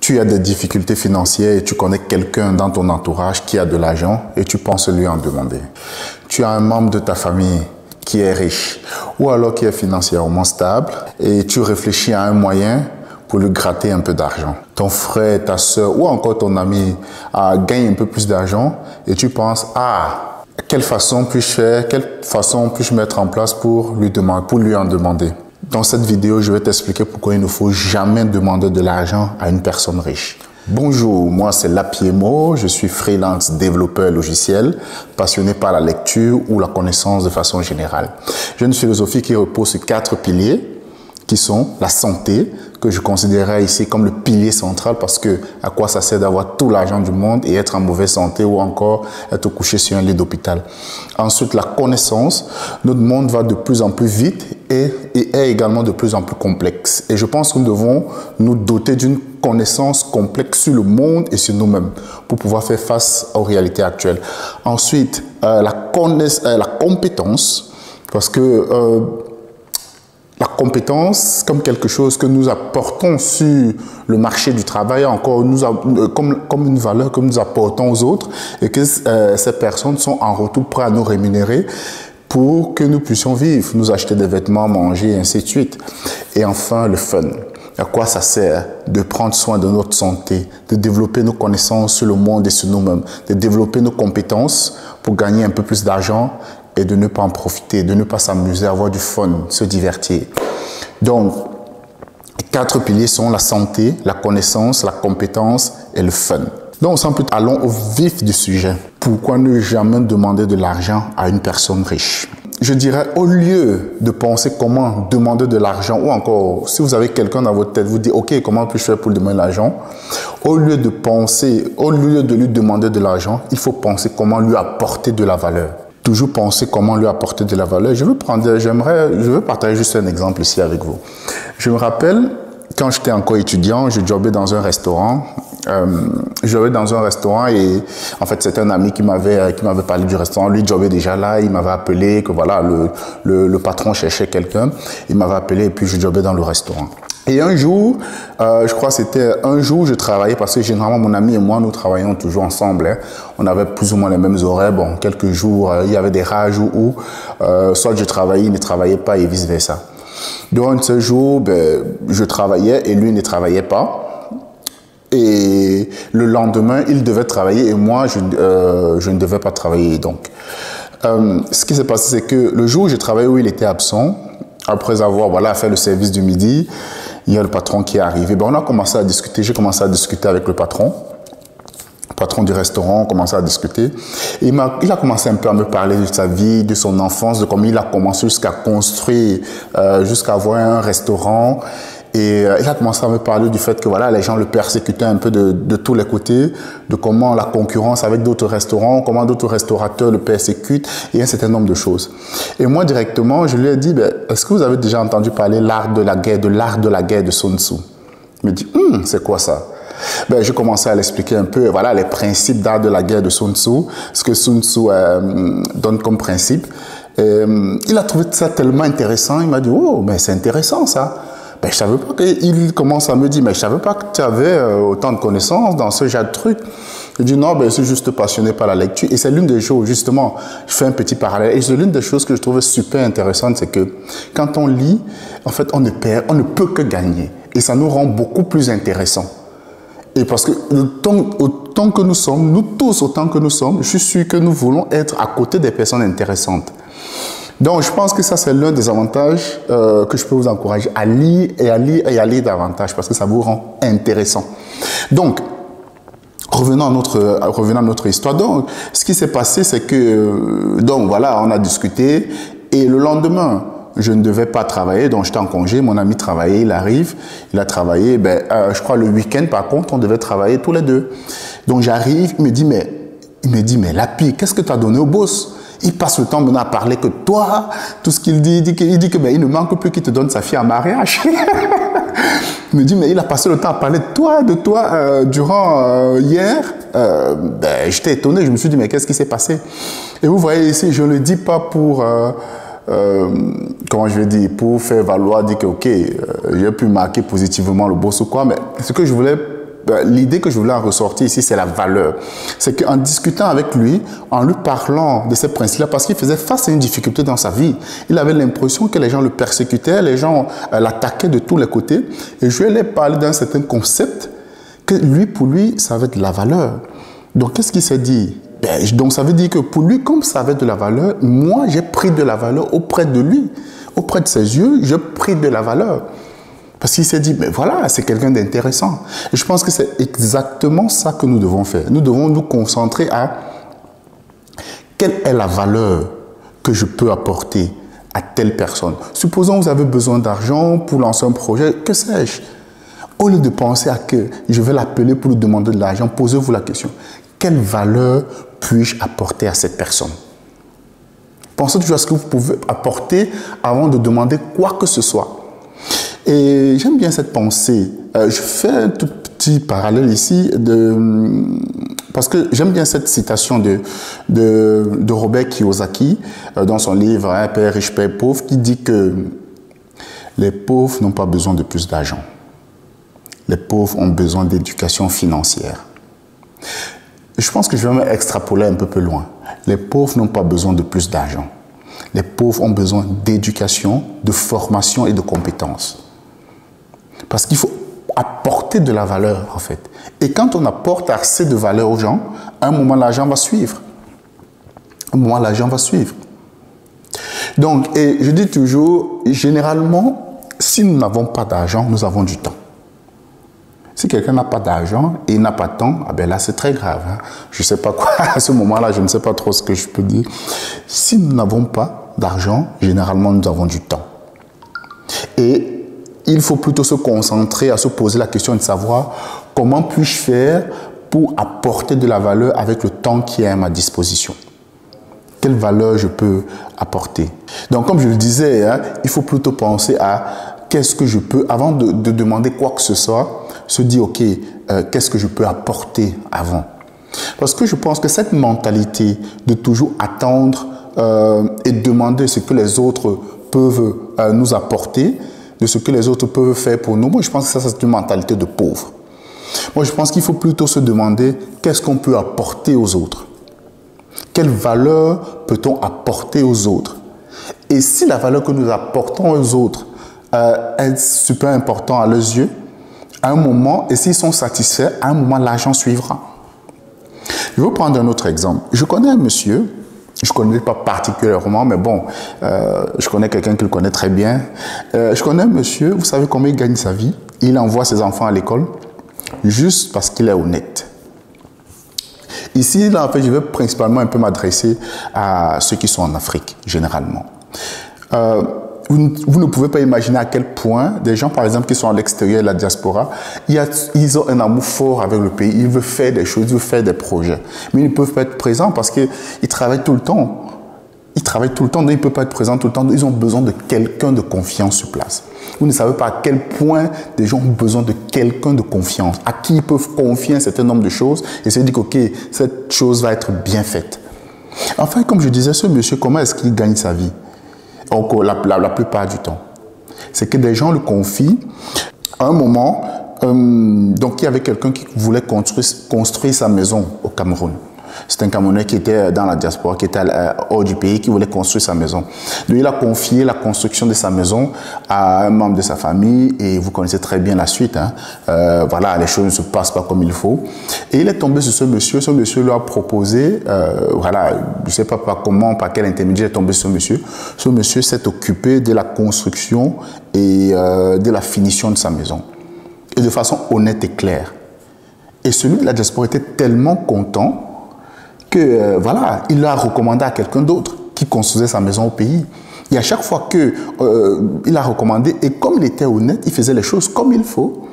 Tu as des difficultés financières et tu connais quelqu'un dans ton entourage qui a de l'argent et tu penses lui en demander. Tu as un membre de ta famille qui est riche ou alors qui est financièrement stable et tu réfléchis à un moyen pour lui gratter un peu d'argent. Ton frère, ta soeur ou encore ton ami gagne un peu plus d'argent et tu penses, quelle façon puis-je faire, quelle façon puis-je mettre en place pour lui en demander. Dans cette vidéo, je vais t'expliquer pourquoi il ne faut jamais demander de l'argent à une personne riche. Bonjour, moi c'est Lapiemo, je suis freelance développeur logiciel, passionné par la lecture ou la connaissance de façon générale. J'ai une philosophie qui repose sur 4 piliers qui sont la santé, que je considérais ici comme le pilier central parce que à quoi ça sert d'avoir tout l'argent du monde et être en mauvaise santé ou encore être couché sur un lit d'hôpital. Ensuite, la connaissance. Notre monde va de plus en plus vite et est également de plus en plus complexe. Et je pense que nous devons nous doter d'une connaissance complexe sur le monde et sur nous-mêmes pour pouvoir faire face aux réalités actuelles. Ensuite, la compétence, parce que la compétence, comme quelque chose que nous apportons sur le marché du travail, encore comme une valeur que nous apportons aux autres et que ces personnes sont en retour prêtes à nous rémunérer pour que nous puissions vivre, nous acheter des vêtements, manger, et ainsi de suite. Et enfin, le fun. À quoi ça sert de prendre soin de notre santé, de développer nos connaissances sur le monde et sur nous-mêmes, de développer nos compétences pour gagner un peu plus d'argent et de ne pas en profiter, de ne pas s'amuser, avoir du fun, se divertir. Donc, les 4 piliers sont la santé, la connaissance, la compétence et le fun. Donc, sans plus, allons au vif du sujet. Pourquoi ne jamais demander de l'argent à une personne riche? Je dirais, au lieu de penser comment demander de l'argent, ou encore, si vous avez quelqu'un dans votre tête, vous dites, OK, comment puis-je faire pour lui demander de l'argent? Au lieu de lui demander de l'argent, il faut penser comment lui apporter de la valeur. Toujours penser comment lui apporter de la valeur. Je veux partager juste un exemple ici avec vous. Je me rappelle, quand j'étais encore étudiant, je jobbais dans un restaurant. Et en fait, c'était un ami qui m'avait parlé du restaurant. Lui jobbait déjà là, il m'avait appelé que voilà, le patron cherchait quelqu'un. Il m'avait appelé et puis je jobbais dans le restaurant. Et un jour, je crois que c'était un jour, je travaillais parce que généralement mon ami et moi, nous travaillons toujours ensemble. Hein. On avait plus ou moins les mêmes horaires. Bon, quelques jours, il y avait des rares jours où soit je travaillais, il ne travaillait pas et vice versa. Donc ce jour, je travaillais et lui ne travaillait pas. Et le lendemain, il devait travailler et moi, je ne devais pas travailler. Donc, ce qui s'est passé, c'est que le jour où je travaillais, où il était absent, après avoir fait le service du midi, il y a le patron qui est arrivé. On a commencé à discuter. J'ai commencé à discuter avec le patron du restaurant. On commençait à discuter. Et il a commencé un peu à me parler de sa vie, de son enfance, de comment il a commencé jusqu'à construire, jusqu'à avoir un restaurant. Et il a commencé à me parler du fait que voilà, les gens le persécutaient un peu de tous les côtés, de comment la concurrence avec d'autres restaurants, comment d'autres restaurateurs le persécutent et un certain nombre de choses. Et moi, directement, je lui ai dit, est-ce que vous avez déjà entendu parler de l'art de la guerre de Sun Tzu? Il me dit, c'est quoi ça? Je commençais à l'expliquer un peu, voilà, les principes d'art de la guerre de Sun Tzu, ce que Sun Tzu donne comme principe. Il a trouvé ça tellement intéressant, il m'a dit, oh, mais c'est intéressant ça. Je savais pas qu'il commence à me dire, mais je savais pas que tu avais autant de connaissances dans ce genre de truc. Je dis non, je suis juste passionné par la lecture. Et c'est l'une des choses, justement, je fais un petit parallèle. Et c'est l'une des choses que je trouvais super intéressante, c'est que quand on lit, en fait, on ne peut que gagner. Et ça nous rend beaucoup plus intéressants. Et parce que autant que nous sommes, nous tous autant que nous sommes, je suis sûr que nous voulons être à côté des personnes intéressantes. Donc, je pense que ça, c'est l'un des avantages que je peux vous encourager à lire et à lire davantage parce que ça vous rend intéressant. Donc, revenons à notre histoire. Donc, ce qui s'est passé, c'est que, on a discuté et le lendemain, je ne devais pas travailler, donc j'étais en congé, mon ami travaillait, il arrive, il a travaillé, je crois le week-end, par contre, on devait travailler tous les deux. Donc, j'arrive, il me dit, mais Lapi, qu'est-ce que tu as donné au boss? Il passe le temps maintenant à parler que toi, tout ce qu'il dit, il dit que il ne manque plus qu'il te donne sa fille en mariage. Il me dit, mais il a passé le temps à parler de toi durant hier. J'étais étonné, je me suis dit, mais qu'est-ce qui s'est passé? Et vous voyez ici, je ne le dis pas pour, comment je vais dire, pour faire valoir, dire que, ok, j'ai pu marquer positivement le boss ou quoi, mais ce que je voulais l'idée que je voulais en ressortir ici, c'est la valeur. C'est qu'en discutant avec lui, en lui parlant de ces principes-là, parce qu'il faisait face à une difficulté dans sa vie, il avait l'impression que les gens le persécutaient, les gens l'attaquaient de tous les côtés. Et je lui ai parlé d'un certain concept que lui, pour lui, ça avait de la valeur. Donc, qu'est-ce qu'il s'est dit? Donc, ça veut dire que pour lui, comme ça avait de la valeur, moi, j'ai pris de la valeur auprès de lui. Auprès de ses yeux, j'ai pris de la valeur. Parce qu'il s'est dit, mais voilà, c'est quelqu'un d'intéressant. Et je pense que c'est exactement ça que nous devons faire. Nous devons nous concentrer à quelle est la valeur que je peux apporter à telle personne. Supposons que vous avez besoin d'argent pour lancer un projet, que sais-je? Au lieu de penser à que je vais l'appeler pour lui demander de l'argent, posez-vous la question. Quelle valeur puis-je apporter à cette personne? Pensez toujours à ce que vous pouvez apporter avant de demander quoi que ce soit. Et j'aime bien cette pensée. Je fais un tout petit parallèle ici, parce que j'aime bien cette citation de Robert Kiyosaki dans son livre hein, « Père riche, Père pauvre » qui dit que les pauvres n'ont pas besoin de plus d'argent. Les pauvres ont besoin d'éducation financière. Je pense que je vais même extrapoler un peu plus loin. Les pauvres n'ont pas besoin de plus d'argent. Les pauvres ont besoin d'éducation, de formation et de compétences. Parce qu'il faut apporter de la valeur, en fait. Et quand on apporte assez de valeur aux gens, à un moment, l'argent va suivre. À un moment, l'argent va suivre. Donc, et je dis toujours, généralement, si nous n'avons pas d'argent, nous avons du temps. Si quelqu'un n'a pas d'argent et il n'a pas de temps, ah ben là, c'est très grave. Hein. Je ne sais pas quoi, à ce moment-là, je ne sais pas trop ce que je peux dire. Si nous n'avons pas d'argent, généralement, nous avons du temps. Et il faut plutôt se concentrer à se poser la question de savoir comment puis-je faire pour apporter de la valeur avec le temps qui est à ma disposition. Quelle valeur je peux apporter? Donc, comme je le disais, hein, il faut plutôt penser à qu'est-ce que je peux, avant de demander quoi que ce soit, se dire, ok, qu'est-ce que je peux apporter avant? Parce que je pense que cette mentalité de toujours attendre et demander ce que les autres peuvent nous apporter, de ce que les autres peuvent faire pour nous, moi je pense que ça c'est une mentalité de pauvre. Moi je pense qu'il faut plutôt se demander qu'est-ce qu'on peut apporter aux autres? Quelle valeur peut-on apporter aux autres? Et si la valeur que nous apportons aux autres est super importante à leurs yeux, à un moment, et s'ils sont satisfaits, à un moment, l'argent suivra. Je vais prendre un autre exemple. Je connais un monsieur, je ne connais pas particulièrement, mais bon, je connais quelqu'un qui le connaît très bien. Je connais un monsieur, vous savez combien il gagne sa vie? Il envoie ses enfants à l'école juste parce qu'il est honnête. Ici, là, en fait, je vais principalement un peu m'adresser à ceux qui sont en Afrique, généralement. Vous ne pouvez pas imaginer à quel point des gens, par exemple, qui sont à l'extérieur de la diaspora, ils ont un amour fort avec le pays. Ils veulent faire des choses, ils veulent faire des projets. Mais ils ne peuvent pas être présents parce qu'ils travaillent tout le temps. Ils travaillent tout le temps, donc ils ne peuvent pas être présents tout le temps. Ils ont besoin de quelqu'un de confiance sur place. Vous ne savez pas à quel point des gens ont besoin de quelqu'un de confiance, à qui ils peuvent confier un certain nombre de choses et se dire que, ok, cette chose va être bien faite. Enfin, comme je disais, ce monsieur, comment est-ce qu'il gagne sa vie? Encore la plupart du temps. C'est que des gens le confient. À un moment, donc il y avait quelqu'un qui voulait construire sa maison au Cameroun. C'est un Camerounais qui était dans la diaspora, qui était hors du pays, qui voulait construire sa maison. Lui, il a confié la construction de sa maison à un membre de sa famille et vous connaissez très bien la suite. Hein. Voilà, les choses ne se passent pas comme il faut. Et il est tombé sur ce monsieur lui a proposé, voilà, je ne sais pas par comment, par quel intermédiaire il est tombé sur ce monsieur. Ce monsieur s'est occupé de la construction et de la finition de sa maison. Et de façon honnête et claire. Et celui de la diaspora était tellement content que voilà, il l'a recommandé à quelqu'un d'autre qui construisait sa maison au pays. Et à chaque fois qu'il a recommandé, et comme il était honnête, il faisait les choses comme il faut,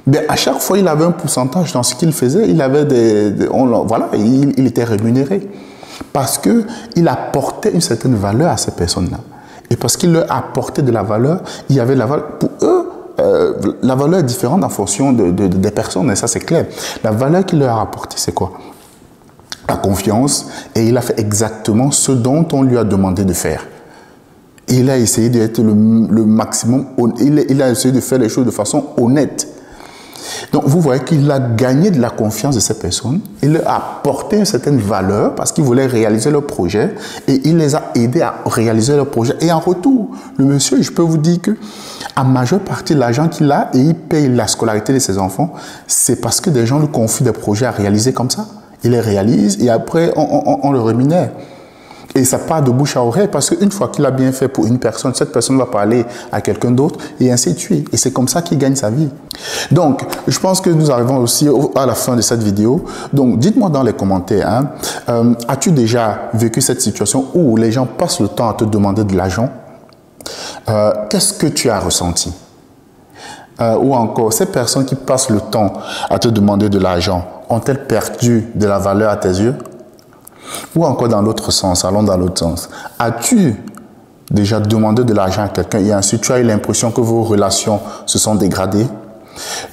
bien, à chaque fois, il avait un pourcentage dans ce qu'il faisait. Il avait voilà, il était rémunéré. Parce qu'il apportait une certaine valeur à ces personnes-là. Et parce qu'il leur apportait de la valeur, il y avait de la valeur. Pour eux, la valeur est différente en fonction des personnes, et ça c'est clair. La valeur qu'il leur a apportée, c'est quoi? La confiance, et il a fait exactement ce dont on lui a demandé de faire. Il a essayé d'être le maximum, il a essayé de faire les choses de façon honnête. Donc, vous voyez qu'il a gagné de la confiance de ces personnes. Il leur a apporté une certaine valeur parce qu'il voulait réaliser leur projet et il les a aidés à réaliser leur projet. Et en retour, le monsieur, je peux vous dire que à majeure partie, l'argent qu'il a et il paye la scolarité de ses enfants, c'est parce que des gens lui confient des projets à réaliser comme ça. Il les réalise et après, on le rémunère. Et ça part de bouche à oreille parce qu'une fois qu'il a bien fait pour une personne, cette personne va parler à quelqu'un d'autre et ainsi de suite. Et c'est comme ça qu'il gagne sa vie. Donc, je pense que nous arrivons aussi à la fin de cette vidéo. Donc, dites-moi dans les commentaires, as-tu déjà vécu cette situation où les gens passent le temps à te demander de l'argent? Qu'est-ce que tu as ressenti? Ou encore, ces personnes qui passent le temps à te demander de l'argent, ont-elles perdu de la valeur à tes yeux? Ou encore dans l'autre sens, allons dans l'autre sens. As-tu déjà demandé de l'argent à quelqu'un et ensuite tu as eu l'impression que vos relations se sont dégradées?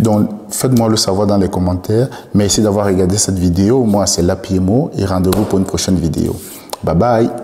Donc, faites-moi le savoir dans les commentaires. Merci d'avoir regardé cette vidéo. Moi, c'est Lapiemo et rendez-vous pour une prochaine vidéo. Bye bye.